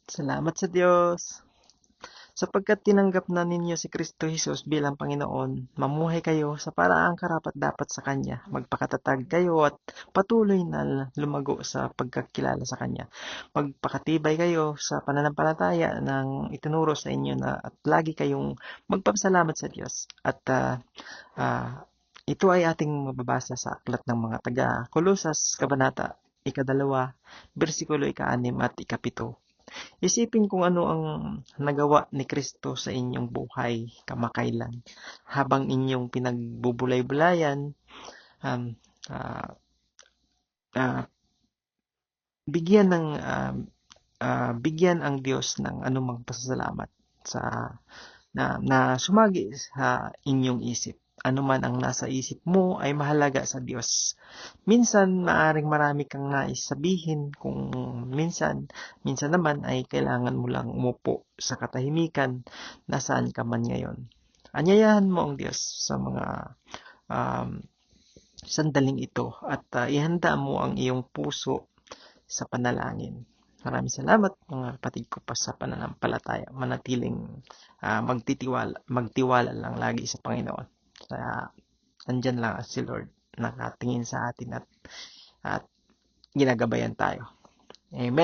Salamat sa Diyos. Sapagkat tinanggap na ninyo si Kristo Jesus bilang Panginoon, mamuhay kayo sa paraang karapat-dapat sa Kanya. Magpakatatag kayo at patuloy na lumago sa pagkakilala sa Kanya. Magpakatibay kayo sa pananampalataya ng itinuro sa inyo na at lagi kayong magpapasalamat sa Diyos. At ito ay ating mababasa sa aklat ng mga taga-Kolosas, Kabanata 2, versikulo 6 at 7. Isipin kung ano ang nagawa ni Kristo sa inyong buhay kamakailan habang inyong pinagbubulay-bulayan, um, ah, ah, bigyan ng bigyan ang Diyos ng anumang pasasalamat sa na sumagi sa inyong isip. Ano man ang nasa isip mo ay mahalaga sa Diyos. Minsan, maaring marami kang nais sabihin kung minsan naman ay kailangan mo lang umupo sa katahimikan na saan ka man ngayon. Anyayahan mo ang Diyos sa mga um, sandaling ito at ihanda mo ang iyong puso sa panalangin. Maraming salamat mga kapatid ko pa sa pananampalataya. Manatiling magtiwala lang lagi sa Panginoon. Kaya nandyan lang si Lord nakatingin sa atin at ginagabayan tayo. Amen.